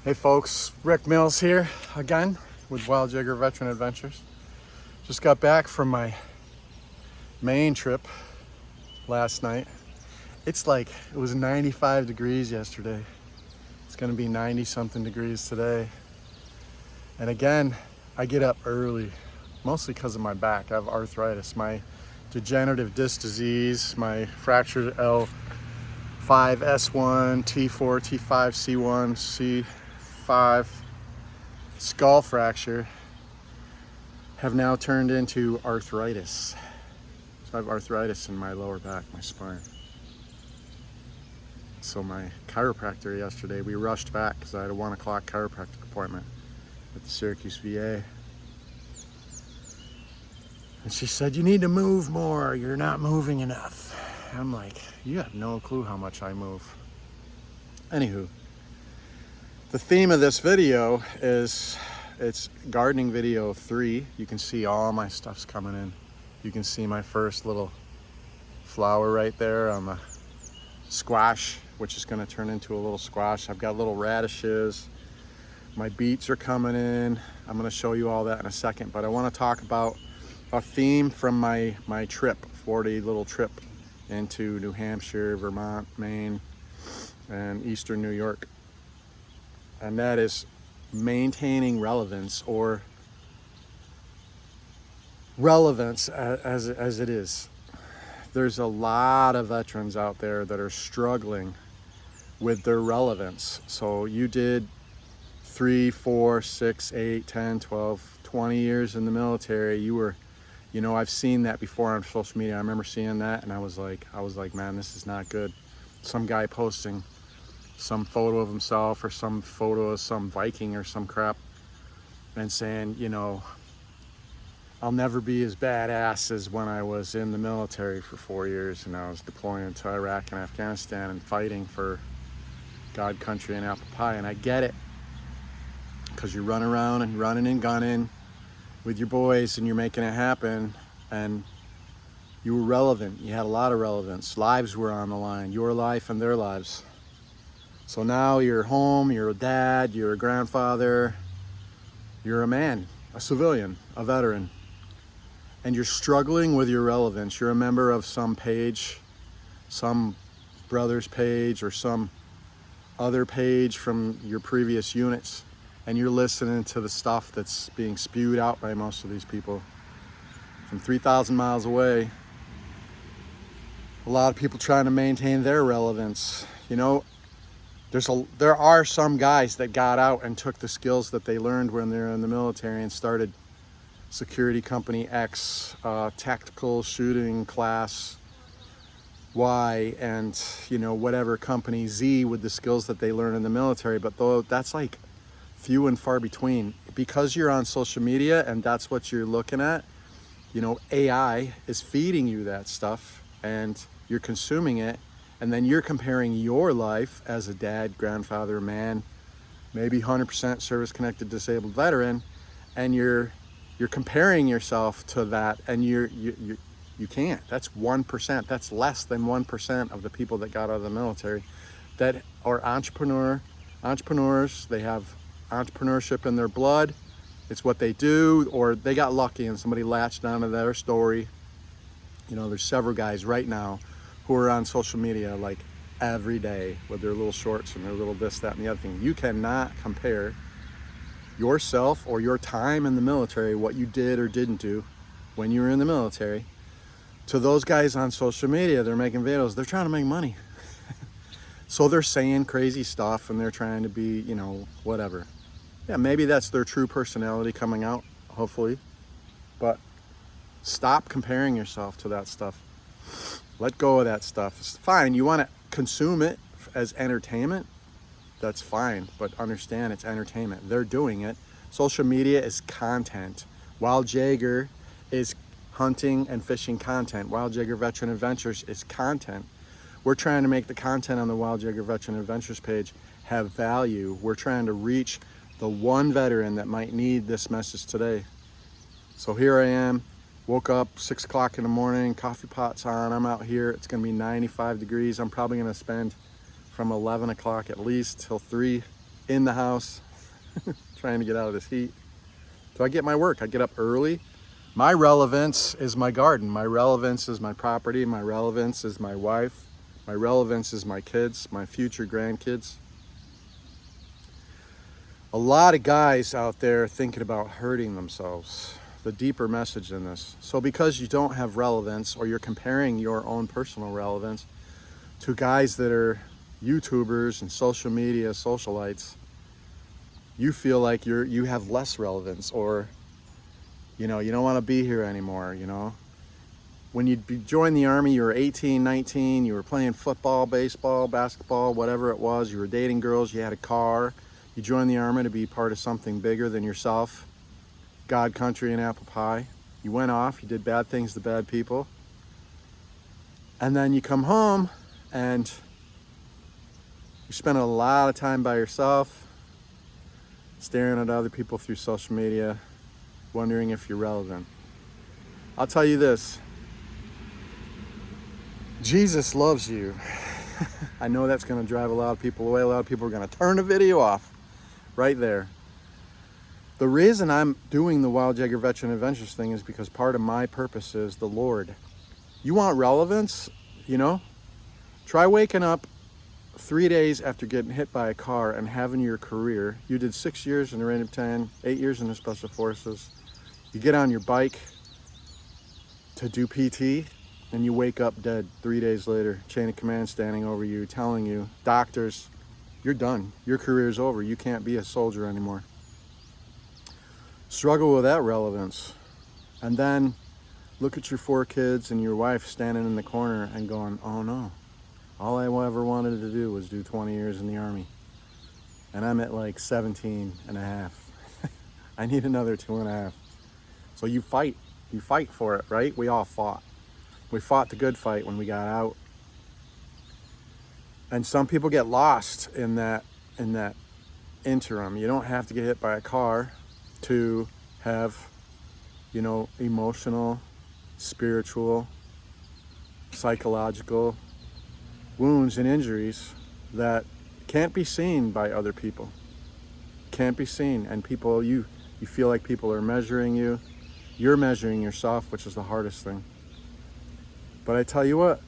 Hey folks, Rick Mills here again with Wild Jigger Veteran Adventures. Just got back from my Maine trip last night. It was 95 degrees yesterday. It's gonna be 90 something degrees today. And again, I get up early, mostly because of my back. I have arthritis, my degenerative disc disease, my fractured L5, S1, T4, T5, C1, C5, skull fracture have now turned into arthritis. So I have arthritis in my lower back, my spine. So my chiropractor yesterday, we rushed back because I had a 1 o'clock chiropractic appointment at the Syracuse VA. And she said, "You need to move more, you're not moving enough." I'm like, you have no clue how much I move. Anywho, the theme of this video is, it's gardening video 3. You can see all my stuff's coming in. You can see my first little flower right there on the squash, which is going to turn into a little squash. I've got little radishes. My beets are coming in. I'm going to show you all that in a second, but I want to talk about a theme from my trip, 40 little trip into New Hampshire, Vermont, Maine, and Eastern New York. And that is maintaining relevance, or relevance as it is. There's a lot of veterans out there that are struggling with their relevance. So you did 3, 4, 6, 8, 10, 12, 20 years in the military. You were, I've seen that before on social media. I remember seeing that and I was like, man, this is not good. Some guy posting some photo of himself or some photo of some Viking or some crap and saying, I'll never be as badass as when I was in the military for 4 years and I was deploying to Iraq and Afghanistan and fighting for God, country, and apple pie. And I get it, because you run around and running and gunning with your boys and you're making it happen, and you were relevant. You had a lot of relevance. Lives were on the line, your life and their lives. So now you're home, you're a dad, you're a grandfather, you're a man, a civilian, a veteran, and you're struggling with your relevance. You're a member of some page, some brother's page or some other page from your previous units, and you're listening to the stuff that's being spewed out by most of these people from 3,000 miles away. A lot of people trying to maintain their relevance. There are some guys that got out and took the skills that they learned when they were in the military and started security company X, tactical shooting class Y, and whatever company Z with the skills that they learned in the military. But though that's like few and far between, because you're on social media and that's what you're looking at. AI is feeding you that stuff and you're consuming it, and then you're comparing your life as a dad, grandfather, man, maybe 100% service-connected disabled veteran, and you're comparing yourself to that, and you can't. That's 1%. That's less than 1% of the people that got out of the military that are entrepreneurs. They have entrepreneurship in their blood. It's what they do, or they got lucky and somebody latched onto their story. There's several guys right now who are on social media like every day with their little shorts and their little this, that, and the other thing. You cannot compare yourself or your time in the military, what you did or didn't do when you were in the military, to those guys on social media. They're making videos. They're trying to make money. So they're saying crazy stuff and they're trying to be, whatever. Yeah, maybe that's their true personality coming out, hopefully. But stop comparing yourself to that stuff. Let go of that stuff. It's fine. You want to consume it as entertainment, that's fine. But understand it's entertainment. They're doing it. Social media is content. Wild Jagger is hunting and fishing content. Wild Jagger Veteran Adventures is content. We're trying to make the content on the Wild Jagger Veteran Adventures page have value. We're trying to reach the one veteran that might need this message today. So here I am, woke up 6 o'clock in the morning, coffee pot's on, I'm out here. It's gonna be 95 degrees. I'm probably gonna spend from 11 o'clock at least till 3 in the house, trying to get out of this heat. So I get my work. I get up early. My relevance is my garden. My relevance is my property. My relevance is my wife. My relevance is my kids, my future grandkids. A lot of guys out there thinking about hurting themselves. The deeper message in this. So because you don't have relevance, or you're comparing your own personal relevance to guys that are YouTubers and social media socialites, you feel like you have less relevance, or you don't want to be here anymore. When you joined the Army, you were 18, 19, you were playing football, baseball, basketball, whatever it was, you were dating girls, you had a car. You joined the Army to be part of something bigger than yourself. God, country, and apple pie. You went off, you did bad things to bad people. And then you come home and you spend a lot of time by yourself, staring at other people through social media, wondering if you're relevant. I'll tell you this. Jesus loves you. I know that's going to drive a lot of people away. A lot of people are going to turn the video off right there. The reason I'm doing the Wild Jagger Veteran Adventures thing is because part of my purpose is the Lord. You want relevance? Try waking up 3 days after getting hit by a car and having your career. You did 6 years in the Rain of 10, 8 years in the Special Forces. You get on your bike to do PT, and you wake up dead 3 days later. Chain of command standing over you, telling you, doctors, you're done. Your career's over. You can't be a soldier anymore. Struggle with that relevance. And then look at your 4 kids and your wife standing in the corner and going, oh no, all I ever wanted to do was do 20 years in the Army. And I'm at like 17 and a half. I need another 2.5. So you fight for it, right? We all fought. We fought the good fight when we got out. And some people get lost in that interim. You don't have to get hit by a car to have, emotional, spiritual, psychological wounds and injuries that can't be seen by other people. Can't be seen. And people, you feel like people are measuring you. You're measuring yourself, which is the hardest thing. But I tell you what,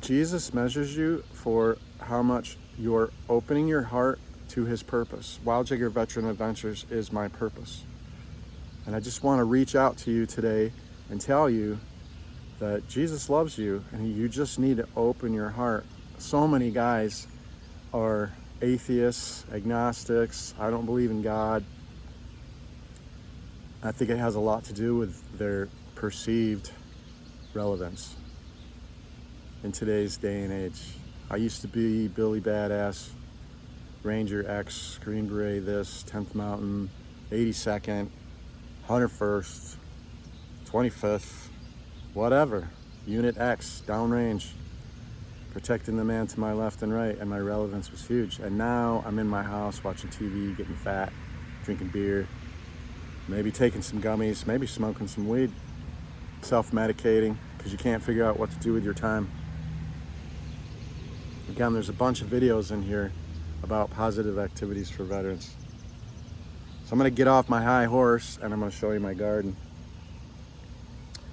Jesus measures you for how much you're opening your heart to his purpose. Wild Jagger Veteran Adventures is my purpose. And I just want to reach out to you today and tell you that Jesus loves you, and you just need to open your heart. So many guys are atheists, agnostics. I don't believe in God. I think it has a lot to do with their perceived relevance in today's day and age. I used to be Billy Badass, Ranger X, Green Beret this, 10th Mountain, 82nd, 101st, 25th, whatever. Unit X, downrange, protecting the man to my left and right, and my relevance was huge. And now I'm in my house watching TV, getting fat, drinking beer, maybe taking some gummies, maybe smoking some weed, self-medicating, because you can't figure out what to do with your time. Again, there's a bunch of videos in here about positive activities for veterans. So I'm going to get off my high horse and I'm going to show you my garden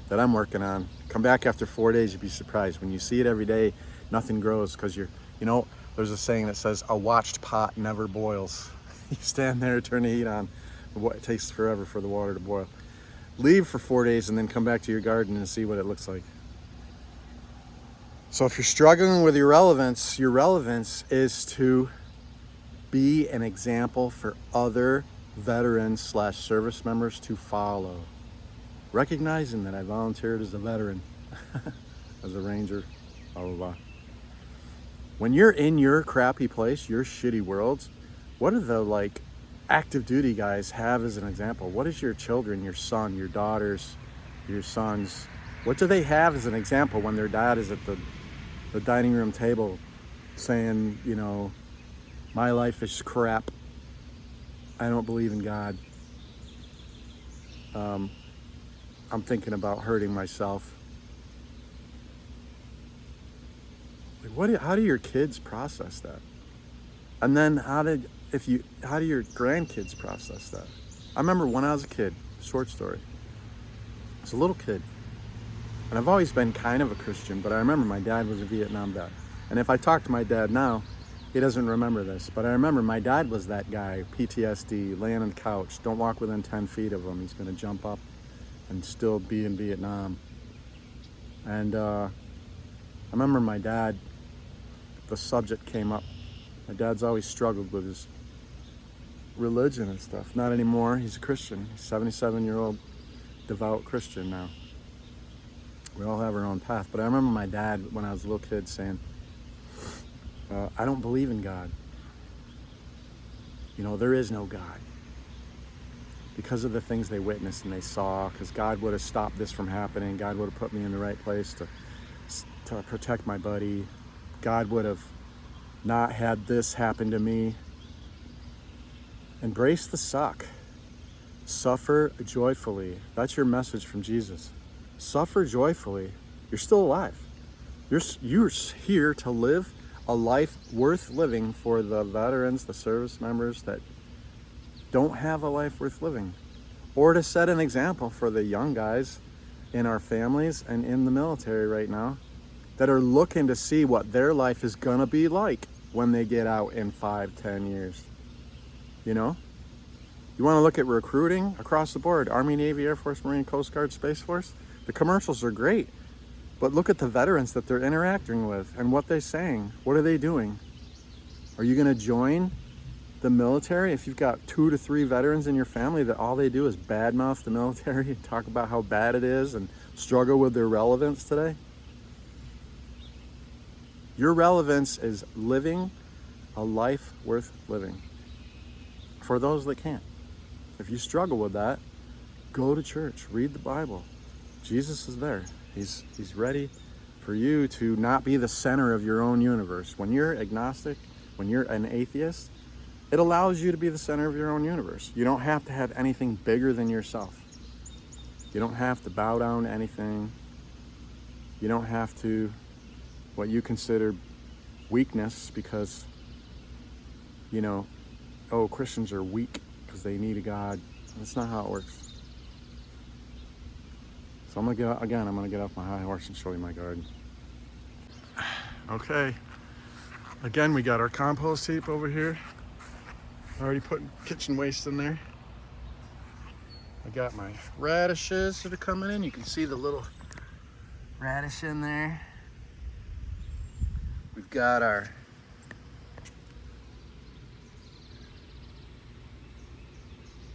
that I'm working on. Come back after 4 days, you'd be surprised. When you see it every day, nothing grows, because there's a saying that says, a watched pot never boils. You stand there, turn the heat on, it takes forever for the water to boil. Leave for 4 days and then come back to your garden and see what it looks like. So if you're struggling with your relevance is to be an example for other veterans/service members to follow. Recognizing that I volunteered as a veteran, as a ranger, blah, blah, blah. When you're in your crappy place, your shitty world, what do the active duty guys have as an example? What is your children, your son, your daughters, your sons, what do they have as an example when their dad is at the dining room table saying, my life is crap, I don't believe in God, I'm thinking about hurting myself? How do your kids process that? And then how do your grandkids process that? I remember when I was a kid, short story. I was a little kid, and I've always been kind of a Christian, but I remember my dad was a Vietnam vet. And if I talk to my dad now, he doesn't remember this, but I remember my dad was that guy, PTSD, laying on the couch, don't walk within 10 feet of him, he's gonna jump up and still be in Vietnam. And I remember my dad, the subject came up. My dad's always struggled with his religion and stuff. Not anymore, he's a Christian. He's a 77-year-old devout Christian now. We all have our own path, but I remember my dad when I was a little kid saying, I don't believe in God. You know, there is no God. Because of the things they witnessed and they saw, because God would have stopped this from happening. God would have put me in the right place to protect my buddy. God would have not had this happen to me. Embrace the suck. Suffer joyfully. That's your message from Jesus. Suffer joyfully. You're still alive. You're here to live a life worth living for the veterans, the service members that don't have a life worth living, or to set an example for the young guys in our families and in the military right now that are looking to see what their life is gonna be like when they get out in 5-10 years. You know, you want to look at recruiting across the board, Army, Navy, Air Force, Marine, Coast Guard, Space Force. The commercials are great, but look at the veterans that they're interacting with and what they're saying. What are they doing? Are you gonna join the military if you've got 2 to 3 veterans in your family that all they do is badmouth the military and talk about how bad it is and struggle with their relevance today? Your relevance is living a life worth living for those that can't. If you struggle with that, go to church, read the Bible. Jesus is there. He's ready for you to not be the center of your own universe. When you're agnostic, when you're an atheist, it allows you to be the center of your own universe. You don't have to have anything bigger than yourself. You don't have to bow down to anything. You don't have to, what you consider weakness because, you know, oh, Christians are weak because they need a God. That's not how it works. So I'm gonna get off my high horse and show you my garden. Okay, again, we got our compost heap over here. Already putting kitchen waste in there. I got my radishes that are coming in. You can see the little radish in there. We've got our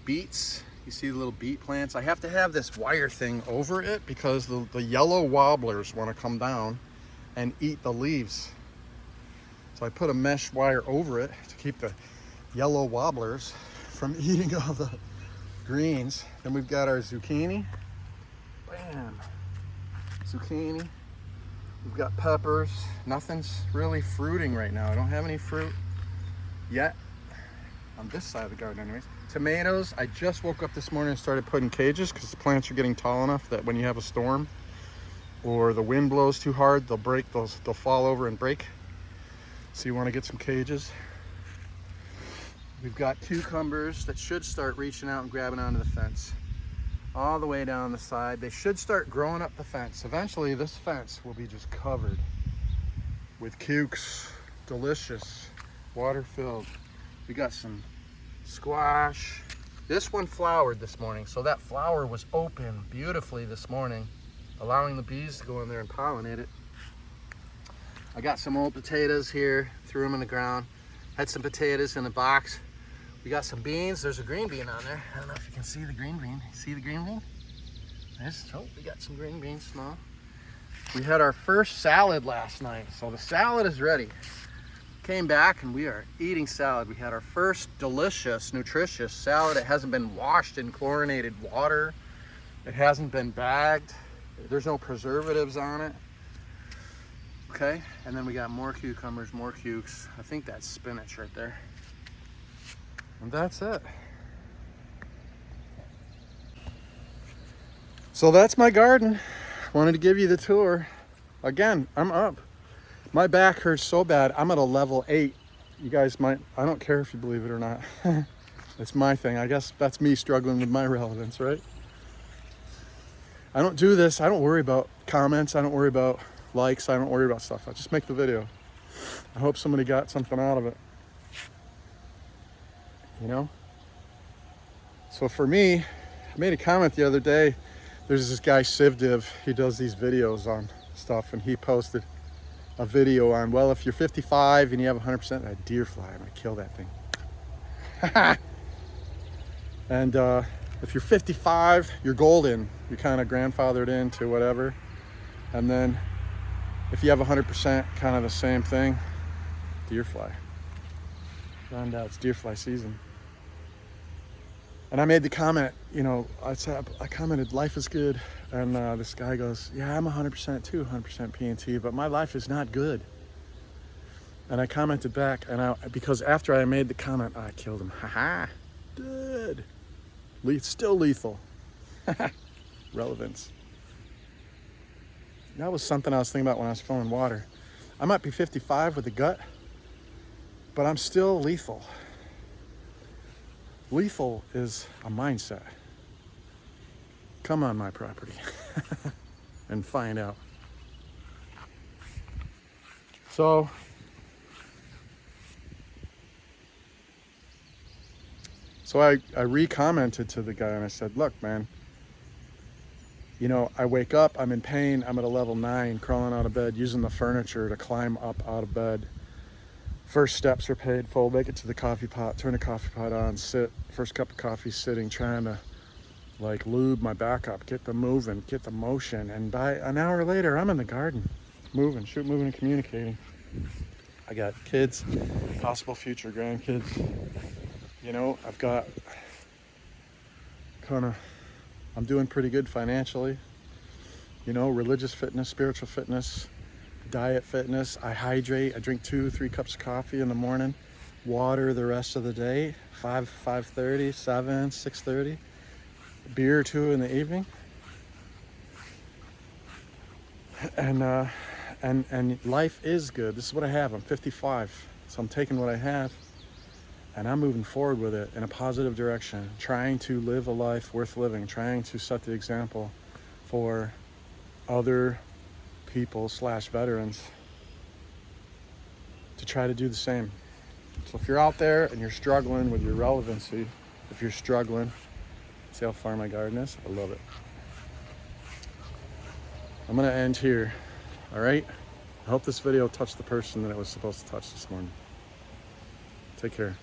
beets. You see the little beet plants. I have to have this wire thing over it because the yellow wobblers want to come down and eat the leaves. So I put a mesh wire over it to keep the yellow wobblers from eating all the greens. Then we've got our zucchini. Bam. Zucchini. We've got peppers. Nothing's really fruiting right now. I don't have any fruit yet on this side of the garden anyways. Tomatoes, I just woke up this morning and started putting cages because the plants are getting tall enough that when you have a storm or the wind blows too hard, they'll fall over and break. So you want to get some cages. We've got cucumbers that should start reaching out and grabbing onto the fence. All the way down the side. They should start growing up the fence. Eventually this fence will be just covered with cukes. Delicious, water filled. We got some squash. This one flowered this morning, so that flower was open beautifully this morning, allowing the bees to go in there and pollinate it. I got some old potatoes here, threw them in the ground. Had some potatoes in the box. We got some beans. There's a green bean on there. I don't know if you can see the green bean. See the green bean? We got some green beans, small. We had our first salad last night, so the salad is ready. Came back and we are eating salad. We had our first delicious, nutritious salad. It hasn't been washed in chlorinated water. It hasn't been bagged. There's no preservatives on it. Okay, and then we got more cucumbers, more cukes. I think that's spinach right there. And that's it. So that's my garden. Wanted to give you the tour. Again, I'm up. My back hurts so bad. I'm at a level 8 you guys might, I don't care if you believe it or not. It's my thing. I guess that's me struggling with my relevance, right? I don't do this. I don't worry about comments. I don't worry about likes. I don't worry about stuff. I just make the video. I hope somebody got something out of it. You know? So for me, I made a comment the other day. There's this guy, Sivdiv. He does these videos on stuff, and he posted a video on, well, if you're 55 and you have 100%, that deer fly, I'm gonna kill that thing. And if you're 55, you're golden. You're kind of grandfathered into whatever. And then if you have 100%, kind of the same thing, deer fly. And it's deer fly season. And I made the comment, you know, I commented, life is good. And this guy goes, yeah, I'm 100% too, 100% PNT, but my life is not good. And I commented back, and because after I made the comment, I killed him. Haha, good. Still lethal. Relevance. That was something I was thinking about when I was filling water. I might be 55 with a gut, but I'm still lethal. Lethal is a mindset. Come on my property and find out. So I re-commented to the guy and I said, look, man, you know, I wake up, I'm in pain, I'm at a level 9, crawling out of bed, using the furniture to climb up out of bed. First steps are paid full, make it to the coffee pot, turn the coffee pot on, sit, first cup of coffee sitting, trying to like lube my back up, get the moving, get the motion. And by an hour later, I'm in the garden, moving and communicating. I got kids, possible future grandkids. You know, I've got I'm doing pretty good financially. You know, religious fitness, spiritual fitness, diet fitness. I hydrate. I drink 2-3 cups of coffee in the morning, water the rest of the day, 5:30, 7, 6:30, beer or 2 in the evening. And life is good. This is what I have. I'm 55, so I'm taking what I have and I'm moving forward with it in a positive direction, trying to live a life worth living, trying to set the example for other people / veterans to try to do the same. So if you're out there and you're struggling with your relevancy, if you're struggling, see how far my garden is? I love it. I'm gonna end here, all right? I hope this video touched the person that it was supposed to touch this morning. Take care.